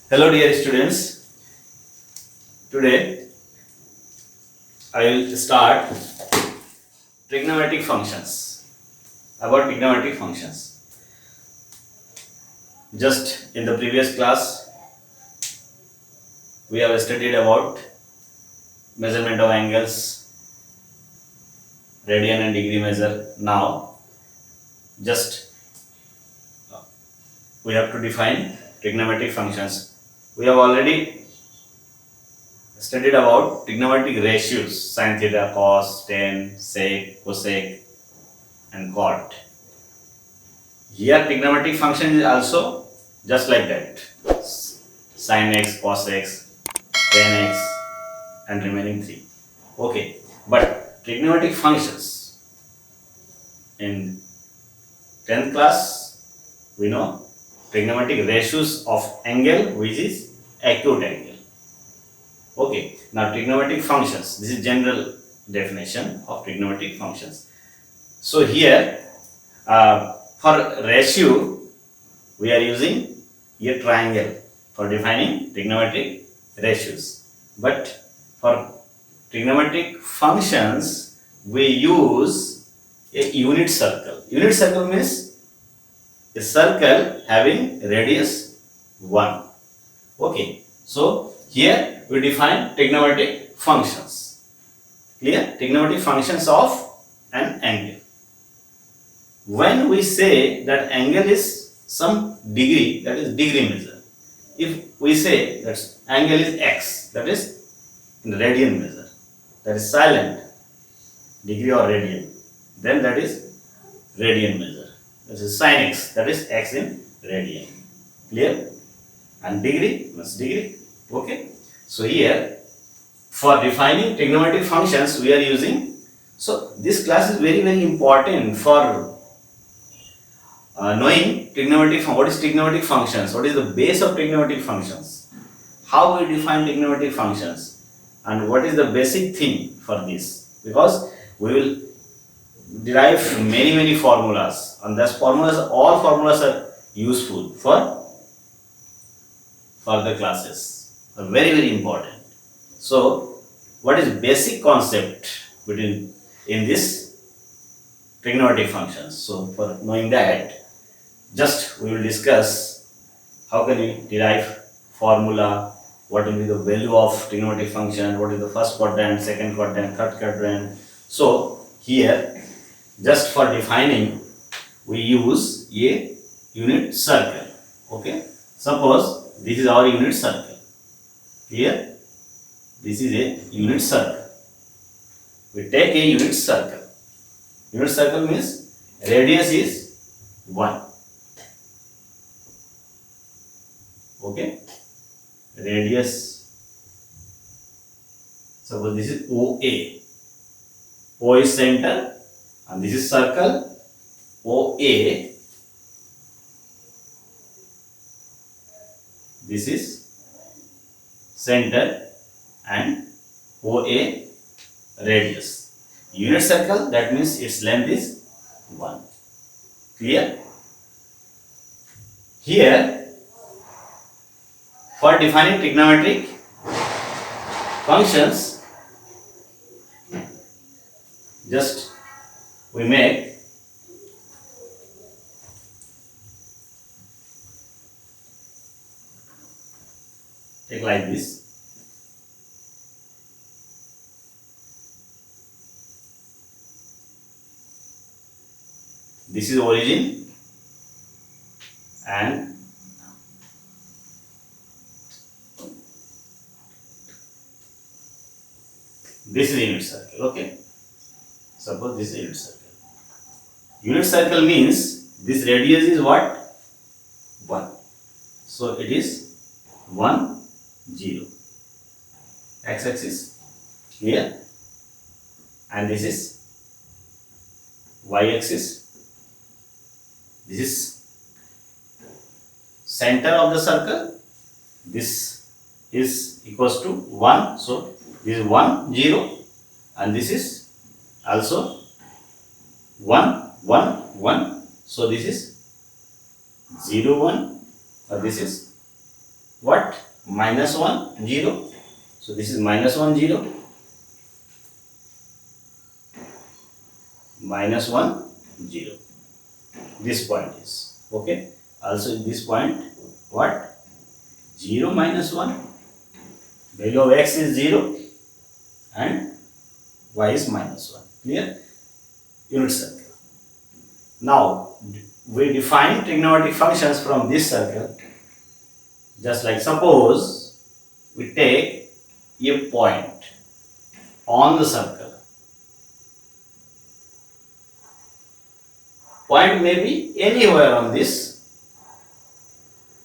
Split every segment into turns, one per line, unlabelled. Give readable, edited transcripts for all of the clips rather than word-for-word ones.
Hello dear students, today I will start trigonometric functions, about trigonometric functions. Just in the previous class we have studied about measurement of angles, radian and degree measure. Now just we have to define trigonometric functions. We have already studied about trigonometric ratios, sin theta, cos, tan, sec, cosec and cot. Here trigonometric function is also just like that, sin x, cos x, tan x and remaining 3. Okay, but trigonometric functions in 10th class we know trigonometric ratios of angle which is acute angle. Okay, now trigonometric functions, this is general definition of trigonometric functions. So here for ratio we are using a triangle for defining trigonometric ratios, but for trigonometric functions we use a unit circle. Unit circle means a circle having radius 1. Okay, so here we define trigonometric functions. Clear? Trigonometric functions of an angle. When we say that angle is some degree, that is degree measure. If we say that angle is x, that is in radian measure, that is silent, degree or radian, then that is radian measure. That is sin x, that is x in radian. Clear? And degree means degree. Okay. So here for defining trigonometric functions we are using. So this class is very important for knowing trigonometric, what is trigonometric functions, what is the base of trigonometric functions, how we define trigonometric functions, and what is the basic thing for this, because we will derive many formulas, and those formulas, all formulas are useful for further classes, are very important. So what is basic concept between in this trigonometric functions? So for knowing that, just we will discuss how can we derive formula, what will be the value of trigonometric function, what is the first quadrant, second quadrant, third quadrant. So here just for defining we use a unit circle. Okay, suppose this is our unit circle. Here this is a unit circle. We take a unit circle. Unit circle means radius is 1. Okay, radius, suppose this is OA. O is center and this is circle OA. This is center and OA radius. Unit circle, that means its length is 1. Clear? Here for defining trigonometric functions, just we make take like this. This is origin and This is unit circle. Okay. Suppose this is unit circle. Unit circle means this radius is what? 1. So it is 1, 0. X-axis here, and this is y-axis. This is center of the circle. This is equals to 1. So this is 1, 0, and this is also 1, 1, 1. So this is 0, 1, or this is what? Minus 1, 0. So this is minus 1, 0, minus 1, 0. This point is okay. Also this point, what? 0, minus 1. Value of x is 0 and y is minus 1. Clear? Unit circle. Now we define trigonometric functions from this circle. Just like suppose we take a point on the circle. Point may be anywhere on this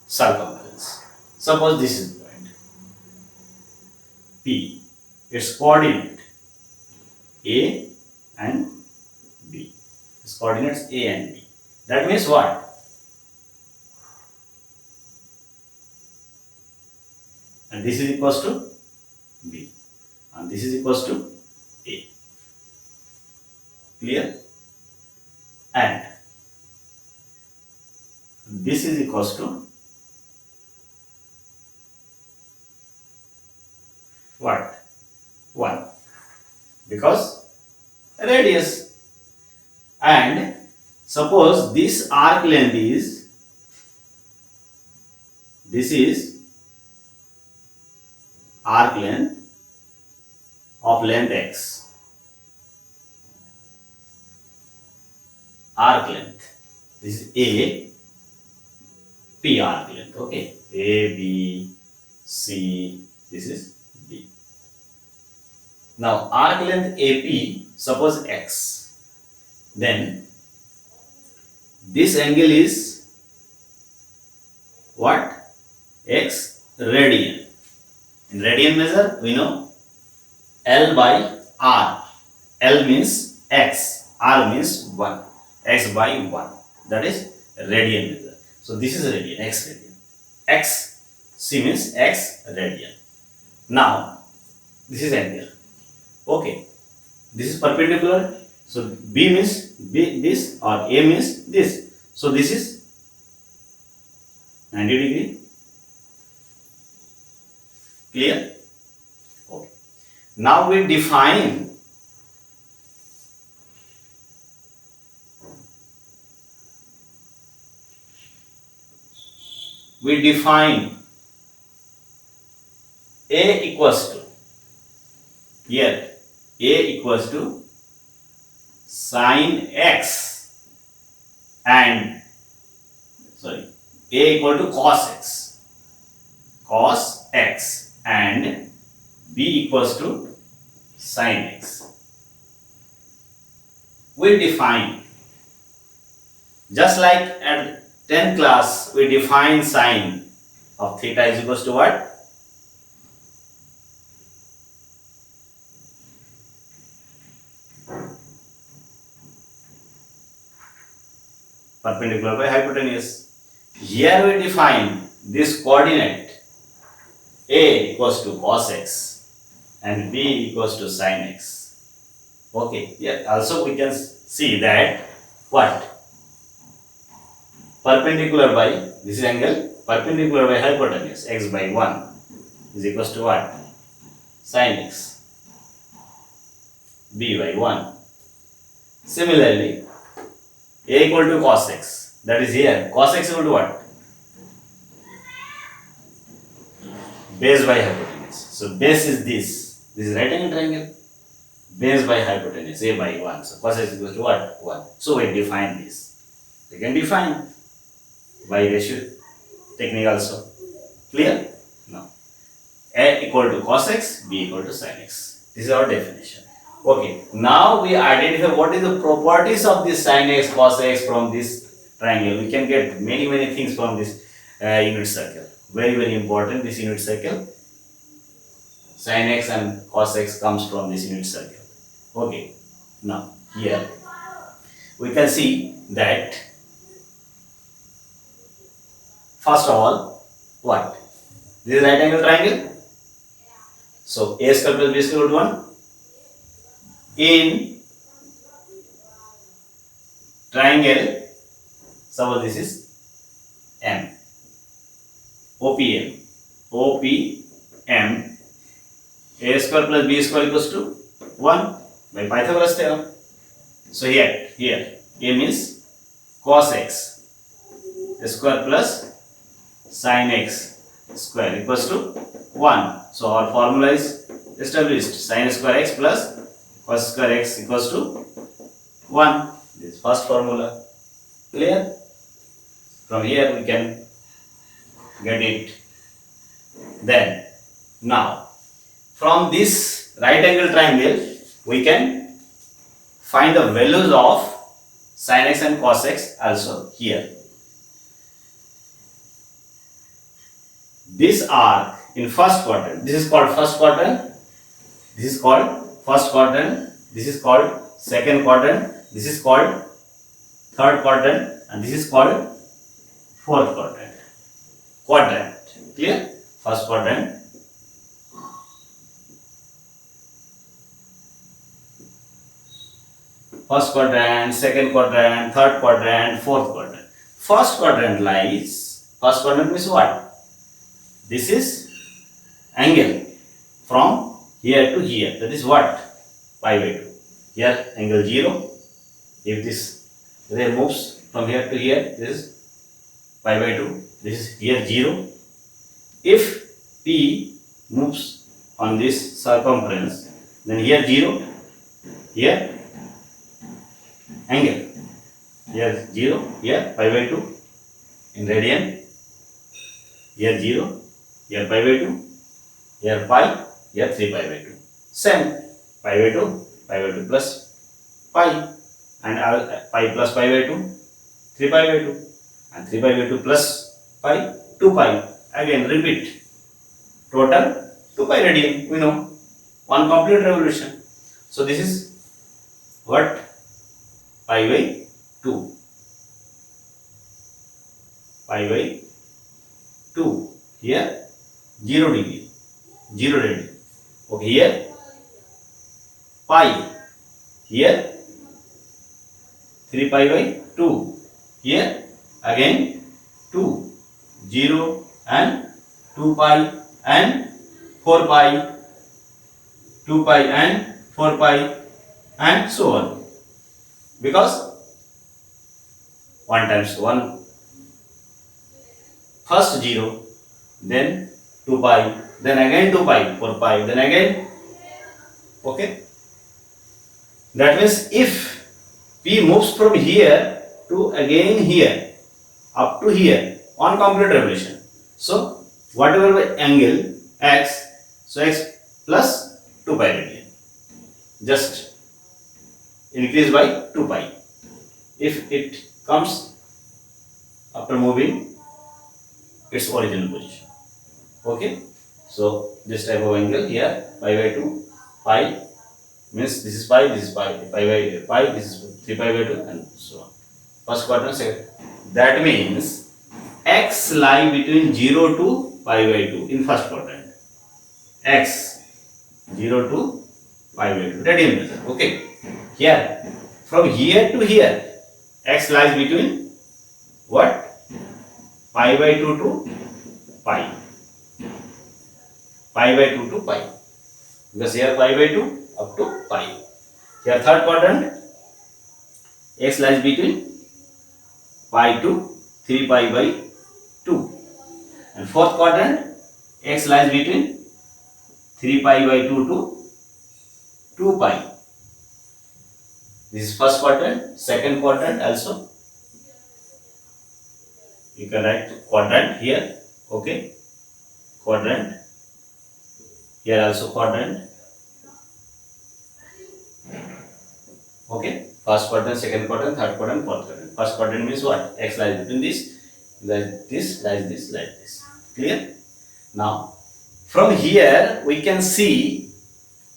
circumference. Suppose this is point P. Its coordinate A and B. Its coordinates A and B. That means what? And this is equals to B. And this is equals to A. Clear? And this is equals to what? 1. Because radius. And suppose this arc length is, this is arc length of length x. Arc length. This is A, P arc length. Okay. A, B, C. This is B. Now arc length AP, suppose x. Then this angle is what? X radian. In radian measure, we know L by R. L means x, R means 1. X by 1. That is radian measure. So this is radian, x radian. X, C means x radian. Now this is angle. Okay. This is perpendicular. So B means this, or A means this. So this is 90 degree. Clear? Okay. Now we define A equals to, here A equals to sin x and A equal to cos x and B equals to sin x. We define, just like at 10th class we define sine of theta is equals to what? Perpendicular by hypotenuse. Here we define this coordinate A equals to cos x and B equals to sin x. Okay, here also we can see that what? Perpendicular by, this is angle, perpendicular by hypotenuse, x by 1 is equals to what? Sin x. B by 1. Similarly, A equal to cos x, that is here, cos x equal to what? Base by hypotenuse. So base is this is right angle triangle, base by hypotenuse, A by 1. So cos x equals to what? 1. So we define this. We can define by ratio technique also. Clear? Now, A equal to cos x, B equal to sin x. This is our definition. Okay, now we identify what is the properties of this sin x cos x from this triangle. We can get many things from this unit circle. Very important, this unit circle. Sin x and cos x comes from this unit circle. Okay, now here we can see that first of all, what? This is right angle triangle. So a square plus b square root 1 in triangle, suppose this is M, OPM, OPM, a square plus b square equals to 1 by Pythagoras theorem. So here a means cos x square plus sin x square equals to 1. So our formula is established, sin square x plus cos square x equals to 1. This is first formula. Clear? From here we can get it. Then now from this right angle triangle we can find the values of sin x and cos x also here. This arc in first quadrant, this is called first quadrant, this is called first quadrant, this is called second quadrant, this is called third quadrant, and this is called fourth quadrant. Quadrant, clear? First quadrant, first quadrant, second quadrant, third quadrant, fourth quadrant. First quadrant means what? This is angle from here to here. That is what? Pi by 2. Here angle 0. If this ray moves from here to here, this is pi by 2. This is here 0. If P moves on this circumference, then here 0, here angle, here 0, here pi by 2 in radian, here 0, here pi by 2, here pi, here 3 pi by 2. Same, pi by 2 plus pi, and pi plus pi by 2, 3 pi by 2, and 3 pi by 2 plus pi, 2 pi. Again repeat, total 2 pi radian, we know, one complete revolution. So this is what? Pi by 2. Pi by 2. Here 0 degree, 0 radian. Okay, here pi, here 3 pi by 2, here again 2, 0 and 2 pi and 4 pi, 2 pi and 4 pi, and so on. Because 1 times 1, first 0, then 2 pi, then again 2 pi, 4 pi, then again, okay. That means if P moves from here to again here, up to here, on complete revolution. So whatever the angle x, so x plus 2 pi radian, just increase by 2 pi. If it comes after moving its original position. Okay, so this type of angle here, pi by 2, pi means this is pi, this is pi, pi by pi, this is 3 pi by 2, and so on. First quadrant, second. That means x lie between 0 to pi by 2 in first quadrant. X 0 to pi by 2 radian measure. Okay, here from here to here, x lies between what? Pi by 2 to pi. Pi by 2 to pi. Because here pi by 2 up to pi. Here third quadrant, x lies between pi to 3 pi by 2. And fourth quadrant, x lies between 3 pi by 2 to 2 pi. This is first quadrant, second quadrant also. You can write quadrant here, okay, quadrant, here also quadrant, Okay, first quadrant, second quadrant, third quadrant, fourth quadrant. First quadrant means what? X lies between this, like this, like this, like this. Clear? Now, from here we can see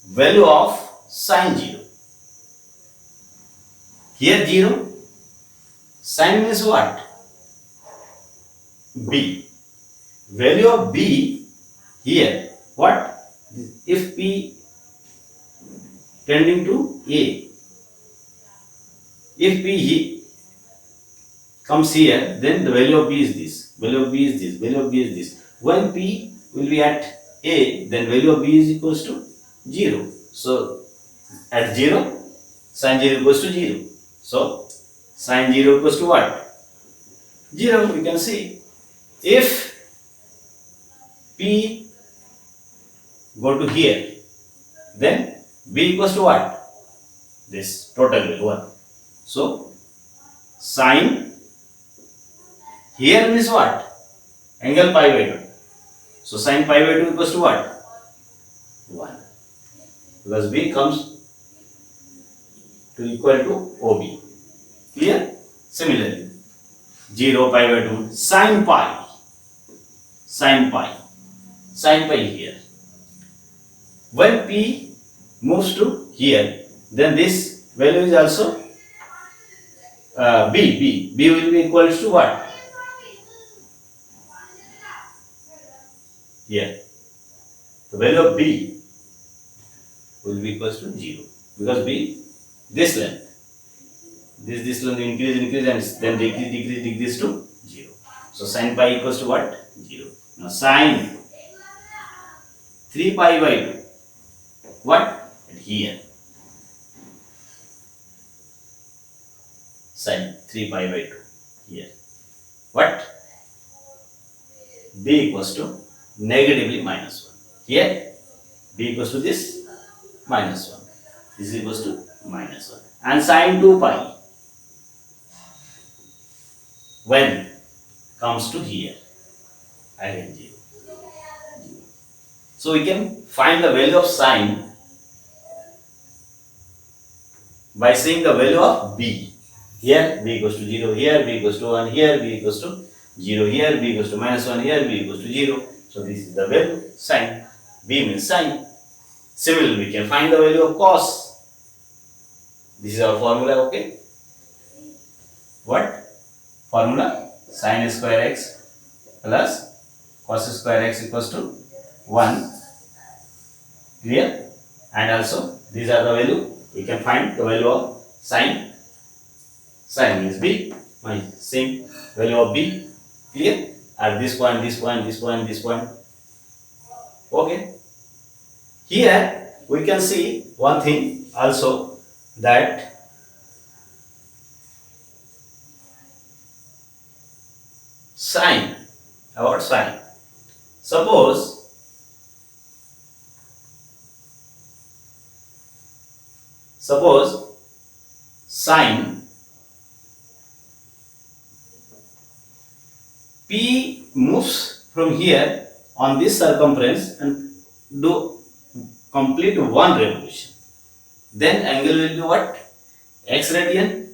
value of sine 0. Here 0, sine means what? B. Value of B here, what? If P tending to A, if P comes here, then the value of B is this, value of B is this, value of B is this. When P will be at A, then value of B is equals to 0. So, at 0, sine 0 equals to 0. So, sine 0 equals to what? 0, we can see. If P go to here, then B equals to what? This total value 1. So, sine here means what? Angle pi by 2. So, sine pi by 2 equals to what? 1. Because B comes to equal to OB. Clear? Similarly, 0 pi by 2, sine pi. Sine pi. Sine pi here. When P moves to here, then this value is also B will be equal to what? Here. The value of B will be equal to 0. Because B, this length. This length increase and then decrease to 0. So sine pi equals to what? 0. Now sine 3 pi by 2. What? And here. Sine 3 pi by 2. Here. What? B equals to negatively minus 1. Here, B equals to this minus 1. This is equals to minus 1. And sine 2 pi. When comes to here, again 0. So we can find the value of sine by seeing the value of B. Here B equals to 0, here B equals to 1, here B equals to 0, here B equals to minus 1, here B equals to 0. So this is the value sine. B means sine. Similarly, we can find the value of cos. This is our formula, okay? What? Formula sin square x plus cos square x equals to 1. Clear? And also these are the value. We can find the value of sine. Sine means B. My same value of B. Clear? At this point, this point, this point, this point. Okay. Here we can see one thing also, that sine, about sine. Suppose sine P moves from here on this circumference and do complete one revolution. Then angle will be what? X radian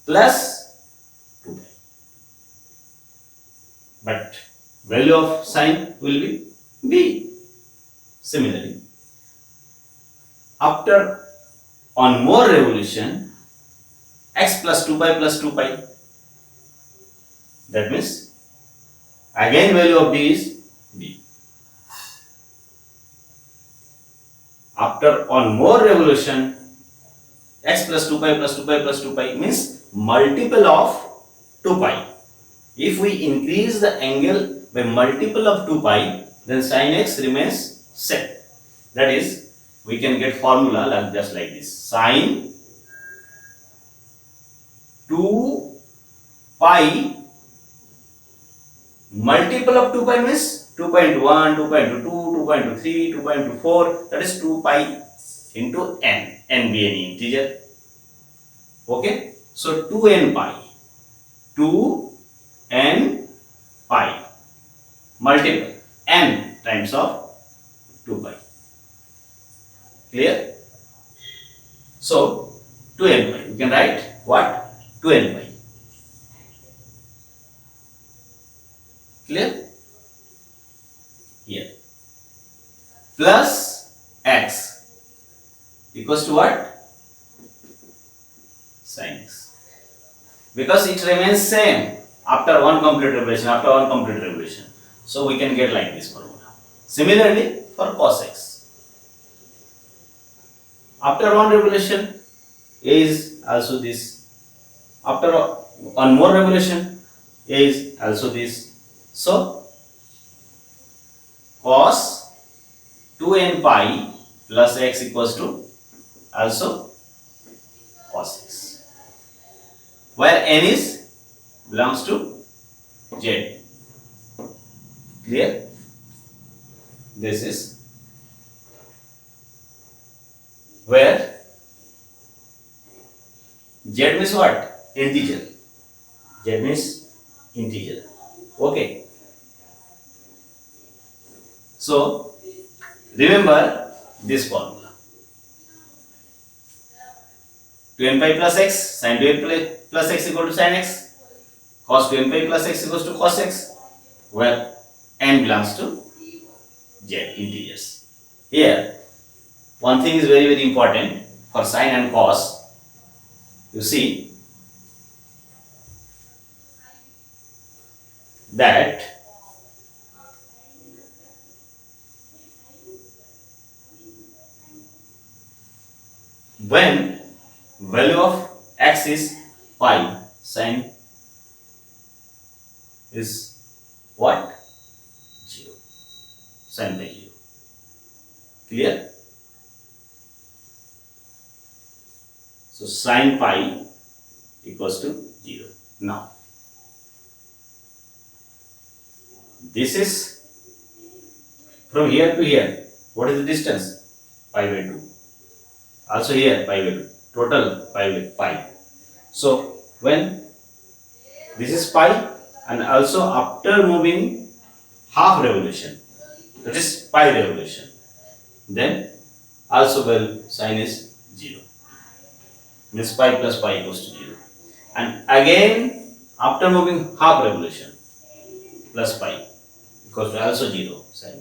plus 2 pi. But value of sine will be B. Similarly, after on more revolution, x plus 2 pi plus 2 pi. That means again value of B is B. After on more revolution, x plus 2 pi plus 2 pi plus 2 pi means multiple of 2 pi. If we increase the angle by multiple of 2 pi, then sin x remains same. That is, we can get formula like just like this: sin 2 pi multiple of 2 pi means 2.1, 2.2, 2.3, 2.4, that is 2 pi into n being an integer. Okay, so 2n pi, 2n pi multiple n times of 2 pi. Clear? So 2n pi. You can write what? 2n pi. Clear? Here. Plus x equals to what? Sin x. Because it remains same after one complete revolution. So we can get like this formula. Similarly for cos x. After one revolution, A is also this. After one more revolution, A is also this. So cos 2n pi plus x equals to also cos x, where n is belongs to z. Clear? This is where z means what? Integer. Z means integer. Okay. So remember this formula. 2n pi plus x, sin 2n plus x equal to sin x, cos 2n pi plus x equals to cos x, where n belongs to z, integers. Here, one thing is very, very important for sin and cos. You see that when value of x is pi, sin is what? 0. Sin by 0. Clear? So sin pi equals to 0. Now, this is from here to here. What is the distance? Pi by 2. Also here pi by 2. Total pi by pi. So when this is pi, and also after moving half revolution, that is pi revolution, then also well sin is 0. Means pi plus pi equals to 0. And again after moving half revolution, plus pi equals to also 0 sin.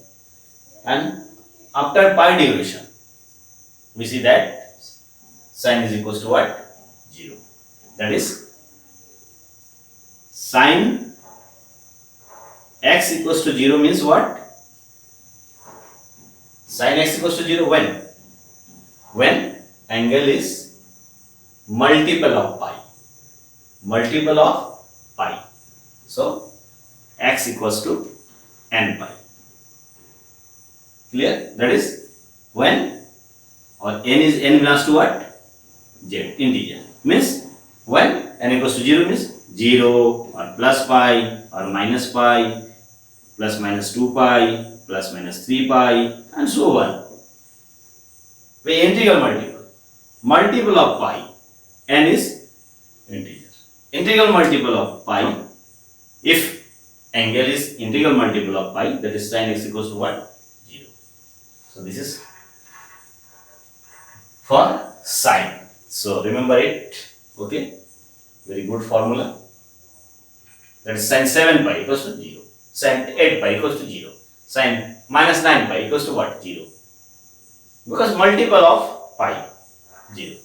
And after pi duration, we see that sin is equals to what? 0. That is sin x equals to 0 means what? Sin x equals to 0 when? When angle is multiple of pi. Multiple of pi. So x equals to n pi. Clear? That is when, or n belongs to what? Z, integer. Means when n equals to 0 means 0 or plus pi or minus pi, plus minus 2 pi, plus minus 3 pi, and so on. The integral multiple. Multiple of pi. N is integer. Integral multiple of pi. If angle is integral multiple of pi, that is sin x equals to what? 0. So this is for sin. So remember it. Okay. Very good formula. That is sin 7 pi equals to 0. Sin 8 pi equals to 0. Sin minus 9 pi equals to what? 0. Because multiple of pi. 0.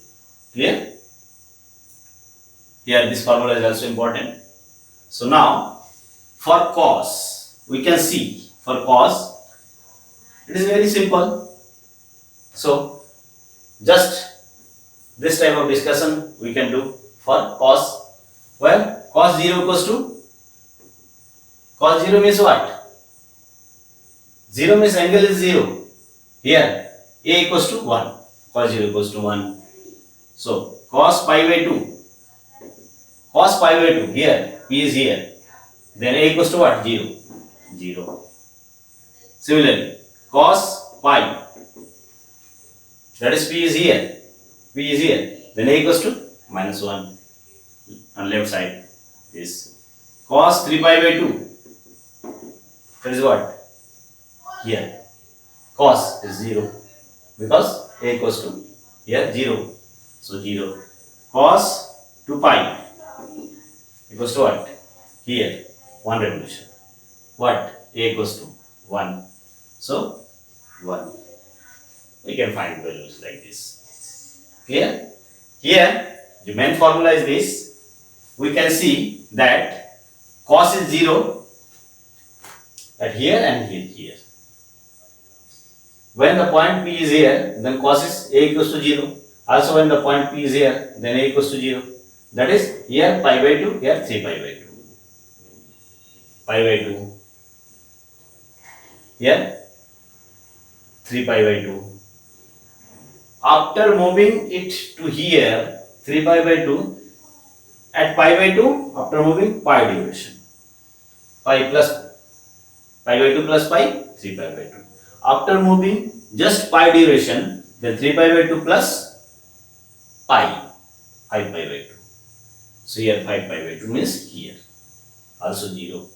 Clear? Here this formula is also important. So now for cos, we can see for cos it is very simple. So just this type of discussion we can do for cos. Well, cos 0 equals to, cos 0 means what? 0 means angle is 0. Here a equals to 1. Cos 0 equals to 1. So cos pi by 2. Cos pi by 2. Here p is here. Then a equals to what? 0. 0. Similarly, cos pi. That is p is here. P is here. Then a equals to minus 1 on left side. Is cos 3 pi by 2. That is what? Here. Cos is 0. Because a equals to here 0. So 0. cos 2 pi equals to what? Here, 1 revolution. What? A equals to 1. So, 1. We can find values like this. Clear? Here, the main formula is this. We can see that cos is 0 at here and here. When the point P is here, then cos is A equals to 0. Also when the point P is here, then A equals to 0. That is here pi by 2, here 3 pi by 2. Pi by 2. Here 3 pi by 2. After moving it to here, 3 pi by 2, at pi by 2, after moving pi derivation. Pi by 2 plus pi, 3 pi by 2. After moving just pi derivation, then 3 pi by 2 plus pi, 5 pi by 2. So here 5 pi by 2 means here, also 0.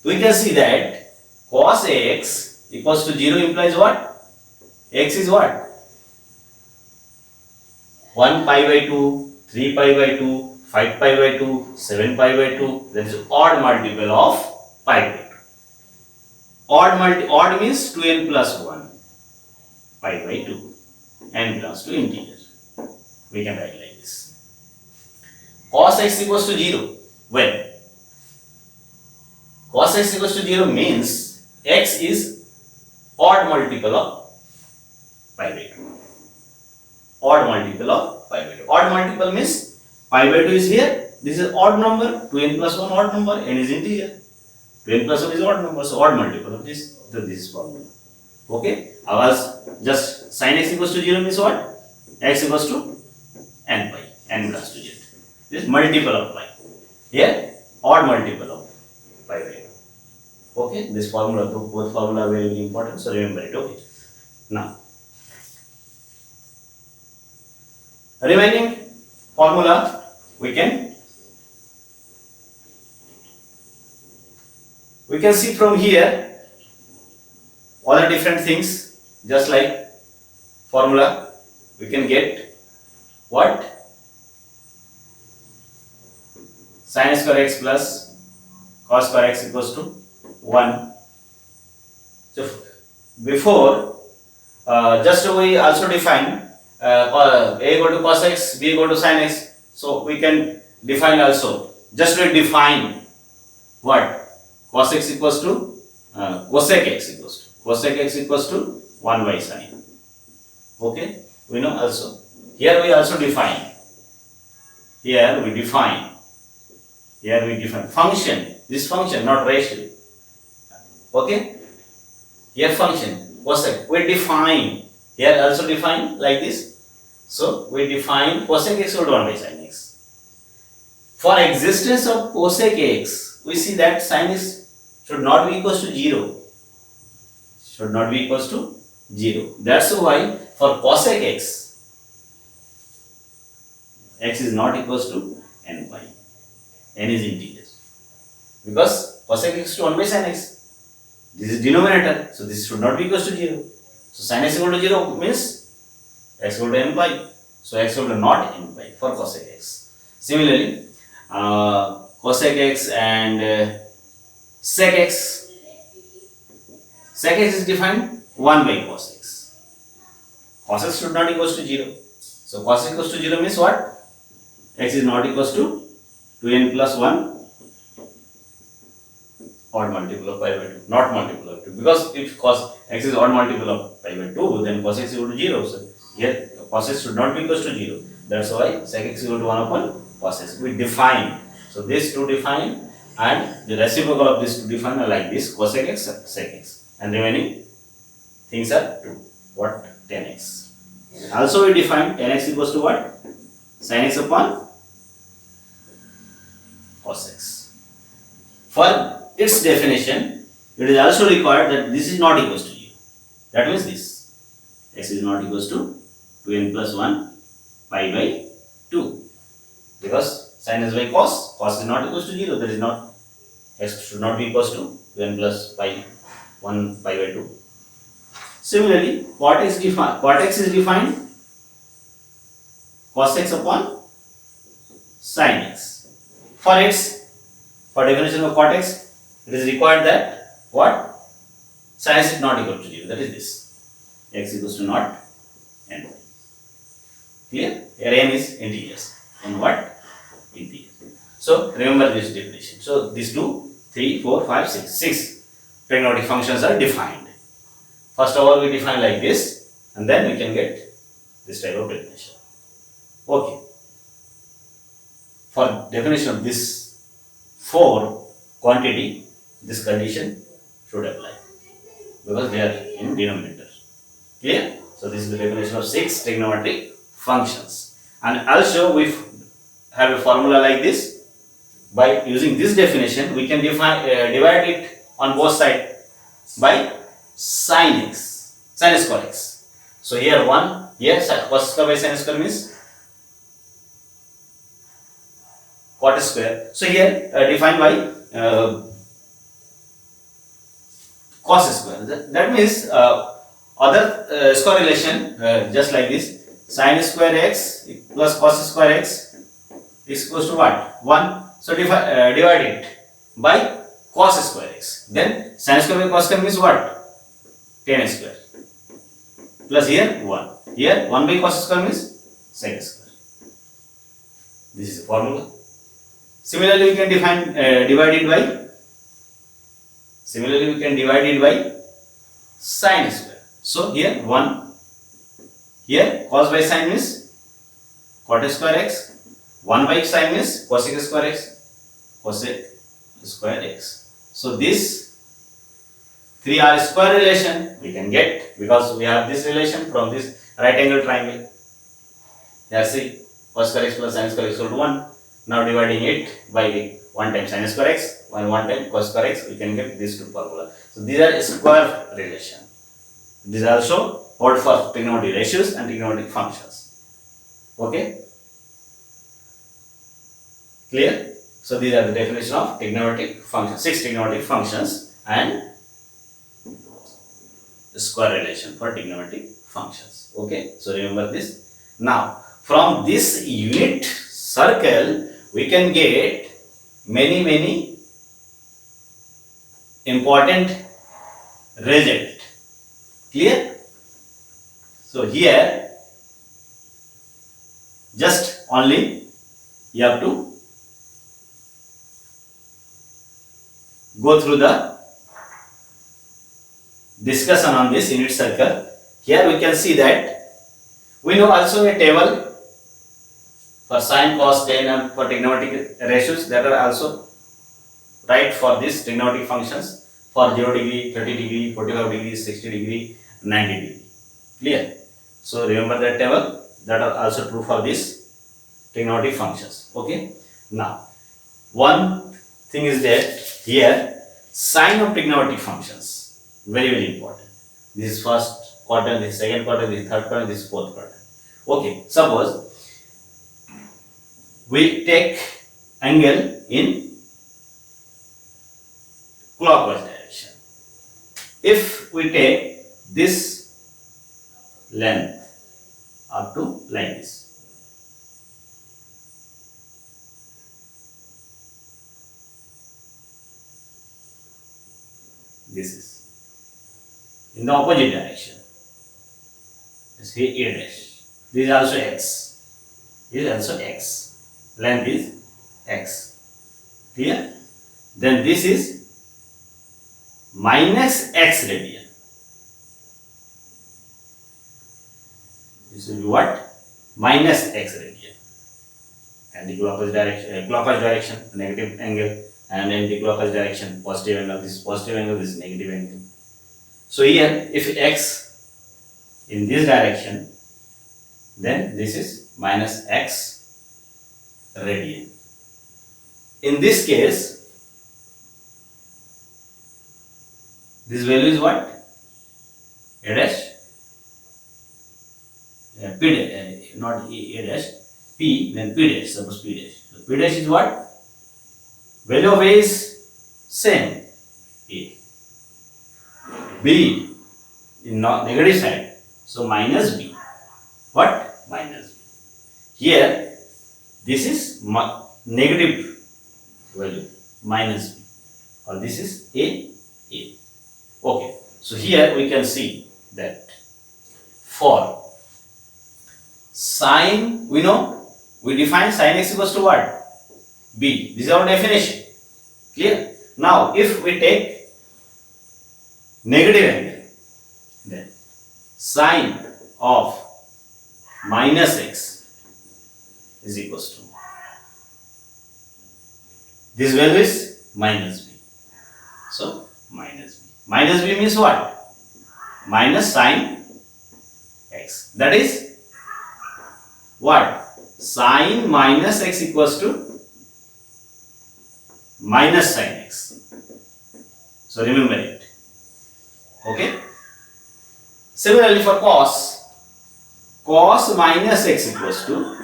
We can see that cos x equals to 0 implies what? X is what? 1 pi by 2, 3 pi by 2, 5 pi by 2, 7 pi by 2, that is odd multiple of pi by 2. Odd means 2n plus 1, pi by 2, n belongs to integer. We can write like this. Cos x equals to 0. When? Cos x equals to 0 means x is odd multiple of pi by 2. Odd multiple of pi by 2. Odd multiple means pi by 2 is here. This is odd number. 2n plus 1 odd number. N is integer. 2n plus 1 is odd number. So odd multiple of this. So this is formula. Okay. Ours just sin x equals to 0 means what? X equals to n pi. N belongs to 0. This is multiple of pi. Here odd multiple of pi by 2. Okay. This formula, both formula are very, very important. So remember it. Okay. Now, remaining formula we can see from here all the different things, just like formula we can get what? Sin square x plus cos square x equals to 1. So before just we also define a equal to cos x, b equal to sin x. So we can define also. Just we define what? Cos x equals to cosec x equals to 1 by sin. Okay, we know also. Here we also define. Here we define function. This function, not ratio. Okay. Here function cosec. We define. Here also define like this. So we define cosec x equal to 1 by sin x. For existence of cosec x, we see that sin x should not be equals to 0. Should not be equals to 0. That's why for cosec x is not equals to n pi. N is integer. Because cosec x to 1 by sin x. This is denominator. So this should not be equals to 0. So sin x equal to 0 means x equal to n pi. So x equal to not n pi for cosec x. Similarly, cosec x and sec x. Sec x is defined 1 by cos x. Cos x should not equals to 0. So cos x equals to 0 means what? X is not equals to 2n plus 1 odd multiple of pi by 2, not multiple of 2. Because if cos x is odd multiple of pi by 2, then cos x is equal to 0. So here cos x should not be equals to 0. That's why sec x is equal to 1 upon cos x. We define. So this to define and the reciprocal of this to define are like this: cosec x, sec x, and remaining things are 2. What? 10x. Also we define 10x equals to what? Sin x upon cos x. For its definition, it is also required that this is not equals to 0. That means this x is not equals to 2n plus 1 pi by 2. Because sin x by cos is not equals to 0. That is not, x should not be equals to 2n plus pi 1 pi by 2. Similarly, cot x is defined cos x upon sin x. For definition of cot x, it is required that what? Sin x is not equal to 0. That is this. X equals to not n. Clear? Here n is integers. And what? Integer. So remember this definition. So these 2, 3, 4, 5, 6. 6 trigonometric functions are defined. First of all, we define like this, and then we can get this type of definition. Okay. For definition of this 4 quantity, this condition should apply because they are in denominator. Clear? So this is the definition of 6 trigonometric functions. And also we have a formula like this. By using this definition, we can divide it on both sides by sin square x. So here 1, here cos square by sin square means cot square. So here defined by cos square. That means other square relation just like this, sin square x plus cos square x is equals to what? 1. So divide it by cos square x. Then sin square by cos square means what? Tan square. Plus here 1. Here 1 by cos square means sec square. This is the formula. Similarly, we can divide it by sin square. So here 1. Here cos by sin means cot square x. 1 by sin means cosec square x. So this 3R square relation we can get because we have this relation from this right angle triangle. Here see cos square x plus sin square x equal to 1. Now dividing it by 1 time sin square x and 1 time cos square x, we can get these two formula. So these are square relation. These are also hold for trigonometric ratios and trigonometric functions. Okay. Clear? So these are the definition of trigonometric functions, 6 trigonometric functions and square relation for trigonometric functions. Okay, so remember this. Now, from this unit circle, we can get many important result. Clear? So here, just only you have to go through the discussion on this unit circle. Here we can see that we know also a table for sin, cos, tan and for trigonometric ratios that are also right for these trigonometric functions for 0 degree, 30 degree, 45 degree, 60 degree, 90 degree. Clear? So remember that table that are also true for these trigonometric functions. Okay. Now one thing is that here sign of trigonometric functions very important. This is first quadrant, this is second quadrant, this is third quadrant, this is fourth quadrant. Okay, suppose we take angle in clockwise direction. If we take this length up to like this, this is in the opposite direction. Let's say A dash. This is also x. This is also x. Length is x. Clear? Then this is minus x radian. This will be what? Minus x radian. Anti-clockwise direction, clockwise direction, negative angle, and anti-clockwise direction, positive angle. This is positive angle, this is negative angle. So here, if x in this direction, then this is minus x radian. In this case, this value is what? A dash, p dash, not a dash, p, then p dash, suppose p dash. So p dash is what? Value of a is same, a. B in negative side, so minus b. What? Minus b. Here This is negative value minus b, or this is a. Okay, so here we can see that for sine, we know we define sine x equals to what? B. This is our definition. Clear? Now, if we take negative angle, then sine of minus x is equals to, this value is minus b. So, minus b. Minus b means what? Minus sine x. That is what? Sine minus x equals to minus sine x. So, remember it. Okay? Similarly for cos, cos minus x equals to,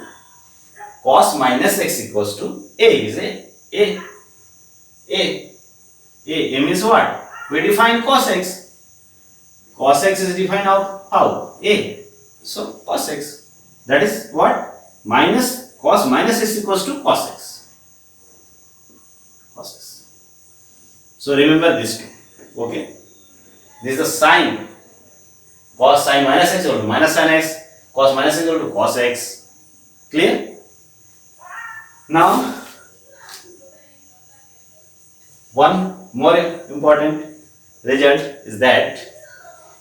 cos minus x equals to a is a means what? We define cos x. Cos x is defined how? A. So cos x. That is what? Minus cos minus x equals to cos x. Cos x. So remember this two. Okay. This is the sine. Cos sine minus x equal to minus sine x. Cos minus x equal to cos x. Clear? Now, one more important result is that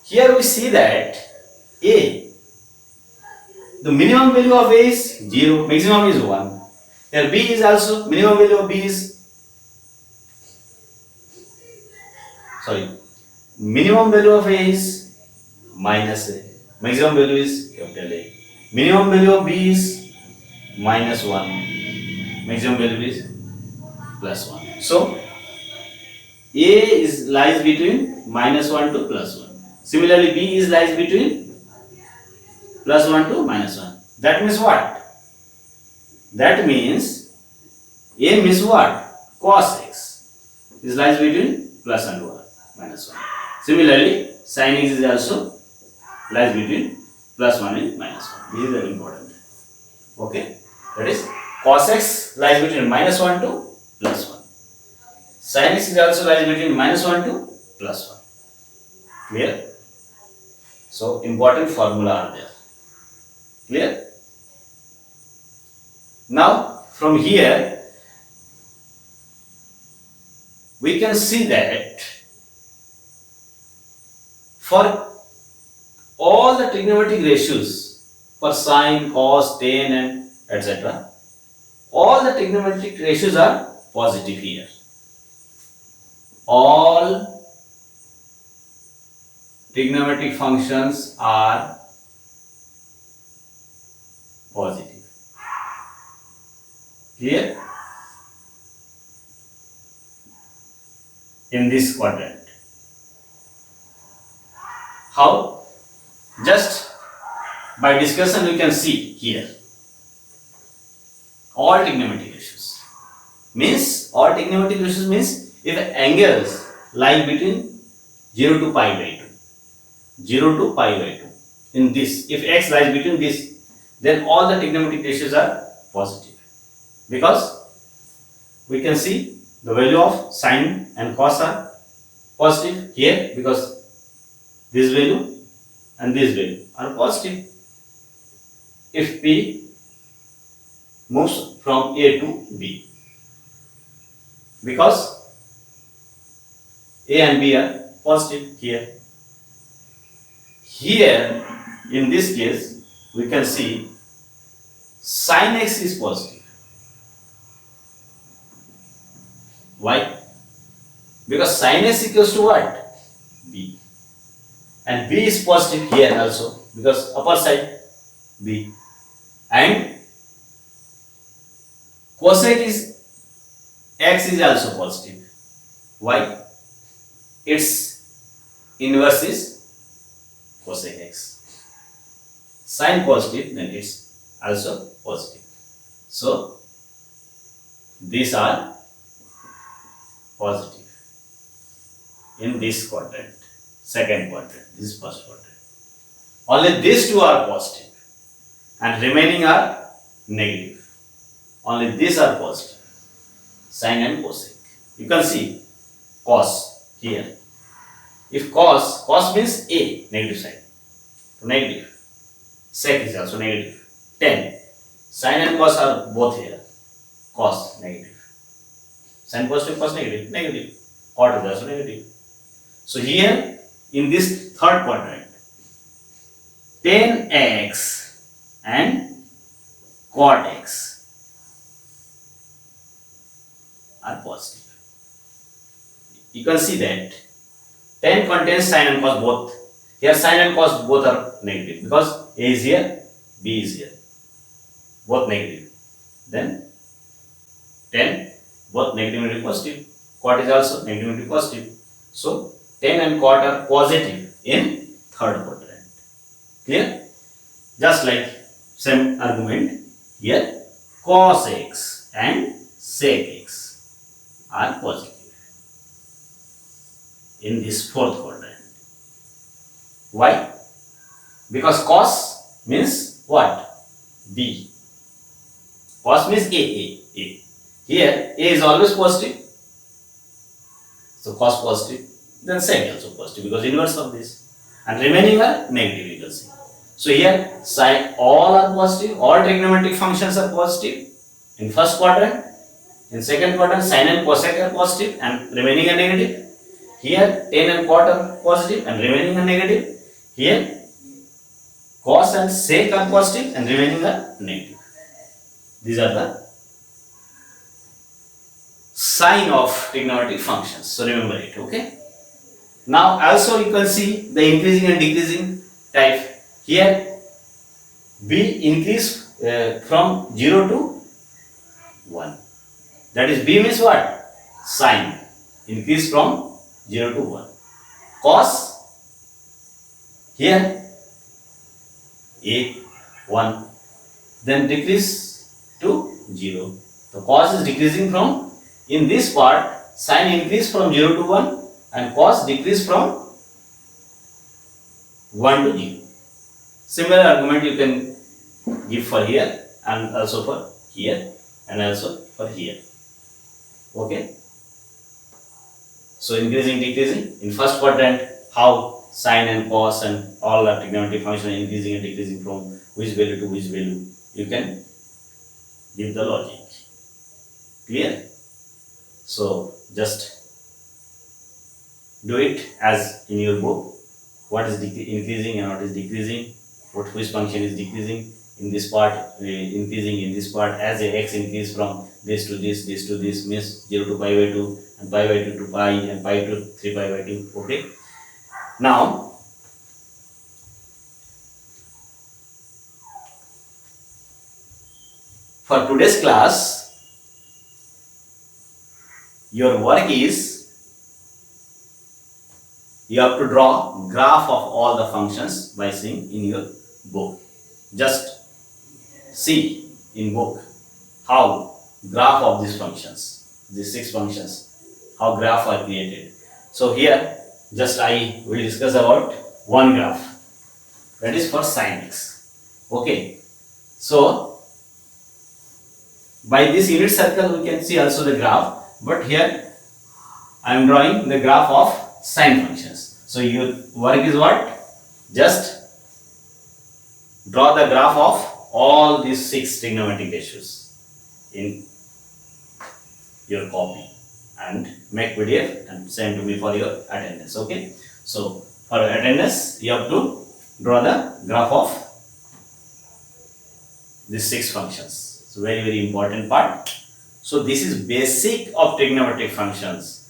here we see that a, the minimum value of a is 0, maximum is 1. Here b is also, minimum value of b is, minimum value of a is minus a, maximum value is capital A. Minimum value of b is minus 1, maximum value is plus 1. So, a is lies between minus 1 to plus 1. Similarly, b is lies between plus 1 to minus 1. That means what? That means a means what? Cos x is lies between plus and 1, minus 1. Similarly, sin x is also lies between plus 1 and minus 1. This is very important. Okay? That is, cos x lies between minus 1 to plus 1. Sin x is also lies between minus 1 to plus 1. Clear? So, important formula are there. Clear? Now, from here, we can see that for all the trigonometric ratios, for sine, cos, tan and etc., all the trigonometric ratios are positive here. All trigonometric functions are positive. Clear? In this quadrant. How? Just by discussion we can see here. All trigonometric ratios. Means, all trigonometric ratios means if angles lie between 0 to pi by 2. 0 to pi by 2. In this, if x lies between this, then all the trigonometric ratios are positive. Because we can see the value of sine and cos are positive here, because this value and this value are positive. If p moves from A to B, because A and B are positive here. Here, in this case, we can see sin x is positive. Why? Because sin x equals to what? B. And B is positive here also, because upper side B. And cosec is x is also positive. Why? Its inverse is cosec x. Sin positive, then it's also positive. So, these are positive in this quadrant, second quadrant, this is first quadrant. Only these two are positive and remaining are negative. only these are positive, sine and cosec. You can see cos here. If cos means a, negative side, so negative. Sec is also negative. 10. Sine and cos are both here. Cos negative. Sine positive, cos negative, negative. Cot is also negative. So here in this third quadrant, tan x and cot x are positive. You can see that tan contains sine and cos both. Here sine and cos both are negative because a is here, b is here, both negative. Then tan both negative positive. Cot is also negative positive. So tan and cot are positive in third quadrant. Clear? Just like same argument here, cos x and sec x are positive in this fourth quadrant. Why? Because cos means what? B. Cos means a. Here a is always positive. So cos positive, then sec also positive because inverse of this. And remaining are negative, you can see. So here sine all are positive, all trigonometric functions are positive in first quadrant. In second quadrant, sine and cosec are positive and remaining are negative. Here tan and cot are positive and remaining are negative. Here cos and sec are positive and remaining are negative. These are the sign of trigonometric functions. So remember it, okay? Now also you can see the increasing and decreasing type. Here b increase from 0 to 1. That is b means what? Sine. Increase from 0 to 1. Cos, here a 1, then decrease to 0. So cos is decreasing from, in this part sine increase from 0 to 1 and cos decrease from 1 to 0. Similar argument you can give for here and also for here and also for here. Okay. So increasing, decreasing. In first quadrant, how sine and cos and all the trigonometric functions increasing and decreasing from which value to which value. You can give the logic. Clear? So just do it as in your book. What is increasing and what is decreasing? Which function is decreasing in this part, increasing in this part as a x increase from this to this to this means 0 to pi by 2 and pi by 2 to pi and pi to 3 pi by 2. Okay. Now for today's class, your work is you have to draw graph of all the functions by seeing in your book. Just see in book how graph of these functions, these 6 functions, how graph are created. So here just I will discuss about one graph, that is for sin x. Okay. So by this unit circle we can see also the graph, but here I am drawing the graph of sine functions. So your work is what? Just draw the graph of all these 6 trigonometric ratios in your copy and make PDF and send to me for your attendance. Okay. So for attendance you have to draw the graph of these 6 functions. So very important part. So this is basic of trigonometric functions.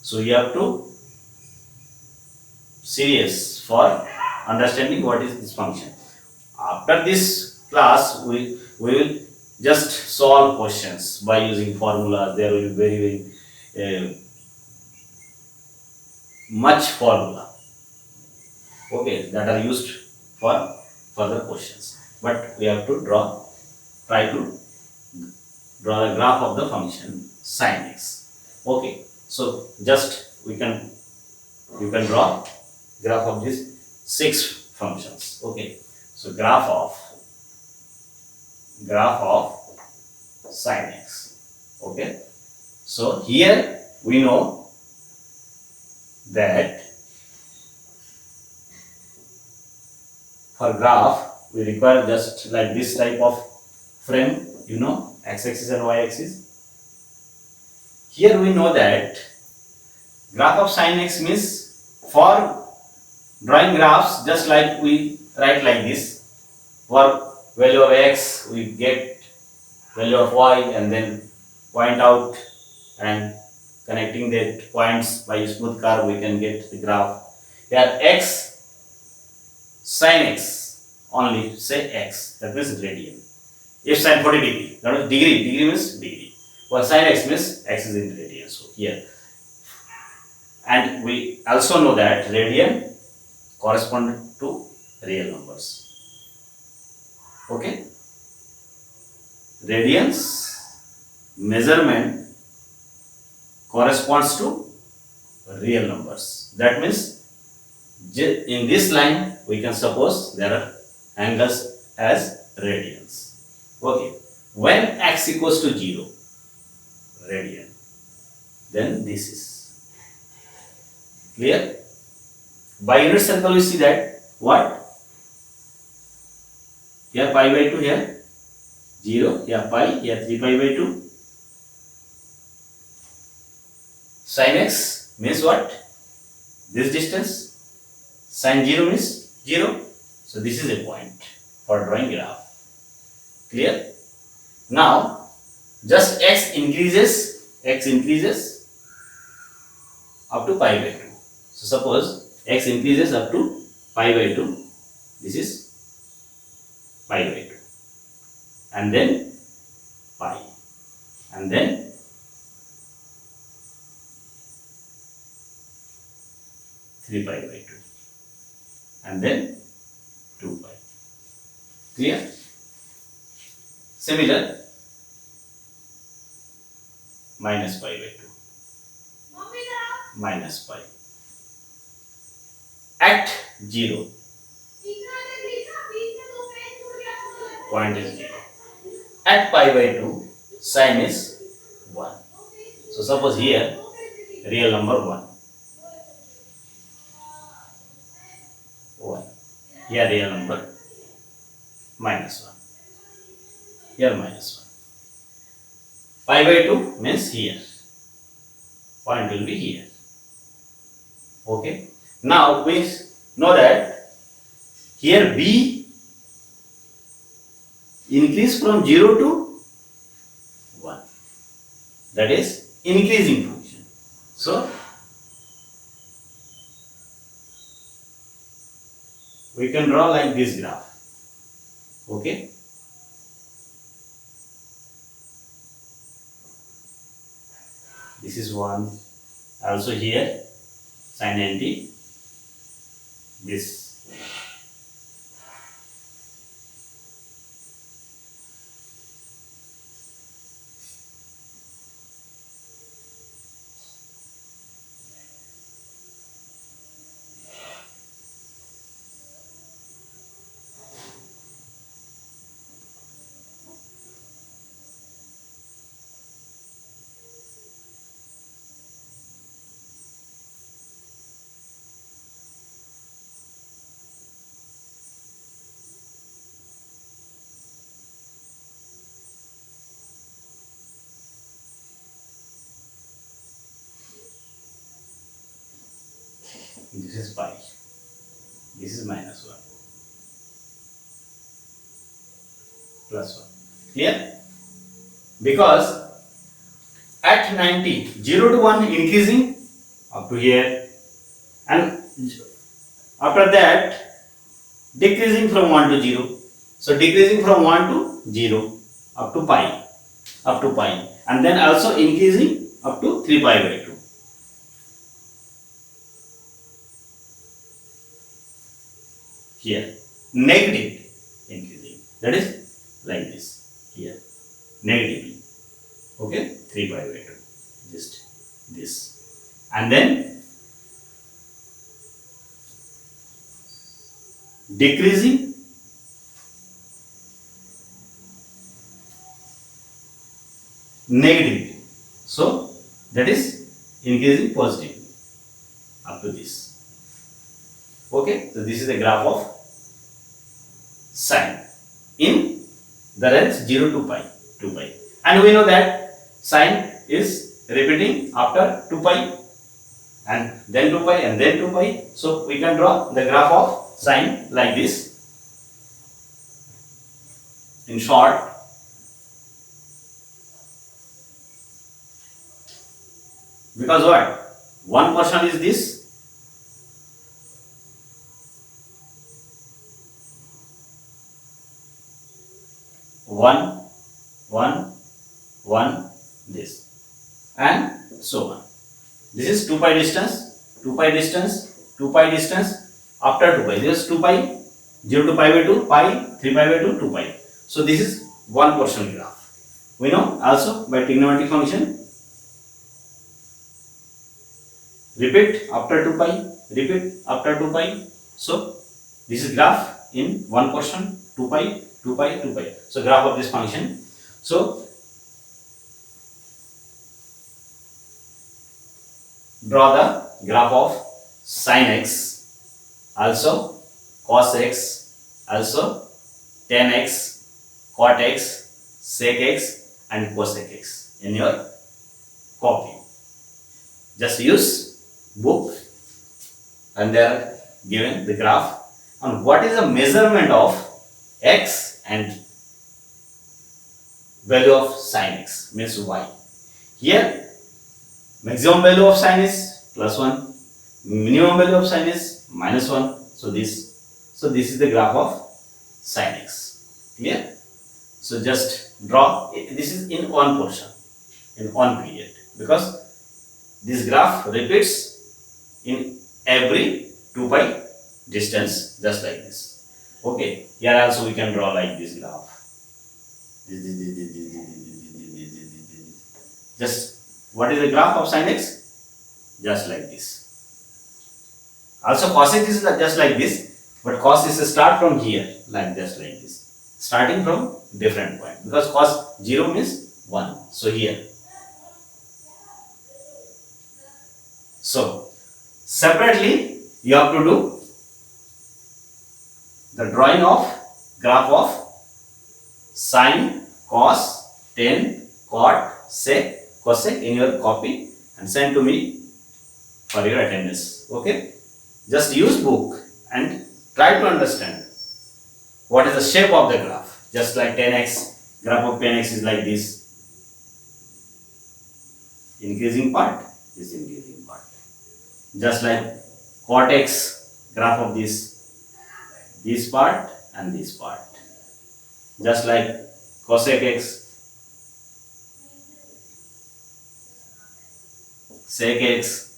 So you have to serious for understanding what is this function. After this class we will just solve questions by using formulas. There will be very much formula, okay, that are used for further questions, but we have to try to draw the graph of the function sin x. Okay. So just you can draw graph of these 6 functions. Okay. So graph of sin x. Okay. So here we know that for graph we require just like this type of frame, x-axis and y-axis. Here we know that graph of sin x means for drawing graphs just like we write like this. For value of x we get value of y and then point out, and connecting the points by a smooth curve we can get the graph. Here x sin x, only say x, that means radian. If sin 40 degree, that means degree means degree. For sin x means x is in radian. So here, and we also know that radian correspond to real numbers. Okay, radians measurement corresponds to real numbers. That means in this line we can suppose there are angles as radians. Okay, when x equals to 0 radian, then this is clear. By unit circle we see that what? Here pi by 2, here 0, here pi, here 3 pi by 2. Sin x means what? This distance. Sin 0 means 0. So this is a point for drawing graph. Clear? Now just x increases up to pi by 2. So suppose x increases up to pi by 2. This is pi by 2. And then pi. And then 3 pi by 2. And then 2 pi. Clear? Similar, minus pi by 2. Minus pi. At 0, point is 0. At pi by 2, sin is 1. So suppose here, real number 1. 1. Here real number minus 1. Here minus 1. Pi by 2 means here. Point will be here. Okay. Now we know that here b increase from 0 to 1. That is increasing function. So we can draw like this graph. Okay. This is 1. Also here sin 90. This. This is pi. This is minus 1. Plus 1. Clear? Because at 90, 0 to 1 increasing up to here, and after that decreasing from 1 to 0. So decreasing from 1 to 0 up to pi, and then also increasing up to 3 pi by 2. Here negative increasing, that is like this here negatively. Okay, 3 pi by 2, just this, and then decreasing negativity. So that is increasing positively up to this. Okay, so this is the graph of sine in the range 0 to pi, 2 pi, and we know that sine is repeating after 2 pi and then 2 pi and then 2 pi. So we can draw the graph of sine like this. In short, because what? One portion is this, one, this, and so on. This is 2 pi distance, 2 pi distance, 2 pi distance. After 2 pi, this is 2 pi, 0 to pi by 2, pi, 3 pi by 2, 2 pi. So this is one portion graph. We know also by trigonometric function, repeat after 2 pi, repeat after 2 pi. So this is graph in one portion, 2 pi, 2 pi, 2 pi. So graph of this function. So draw the graph of sin x, also cos x, also tan x, cot x, sec x, and cosec x in your copy. Just use book and they are given the graph on what is the measurement of x and value of sin x, means y. Here maximum value of sin is +1, minimum value of sin is -1. So this is the graph of sin x. Clear? So just draw. This is in one portion, in one period, because this graph repeats in every 2 pi distance, just like this. Okay, here also we can draw like this graph. Just what is the graph of sin x? Just like this. Also cos x is just like this, but cos is start from here, like just like this, starting from different point, because cos 0 means 1. So here. So separately you have to do the drawing of graph of sine, cos, tan, cot, sec, cosec in your copy and send to me for your attendance. Okay, just use book and try to understand what is the shape of the graph. Just like tan x, graph of tan x is like this, increasing part, this increasing part. Just like cot x, graph of this part and this part. Just like cosec x, sec x.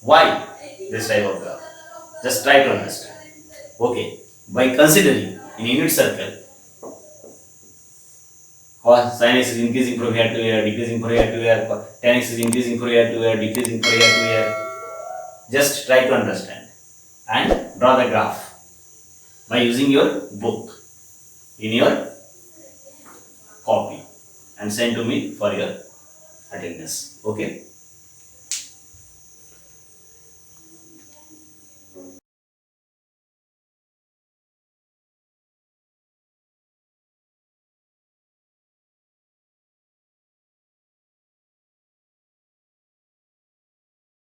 Why this type of graph? Just try to understand. Okay, by considering in unit circle, cos sin x is increasing from here to here, decreasing from here to here, tan x is increasing from here to here, decreasing from here to here. Just try to understand and draw the graph by using your book in your copy and send to me for your attendance. Okay.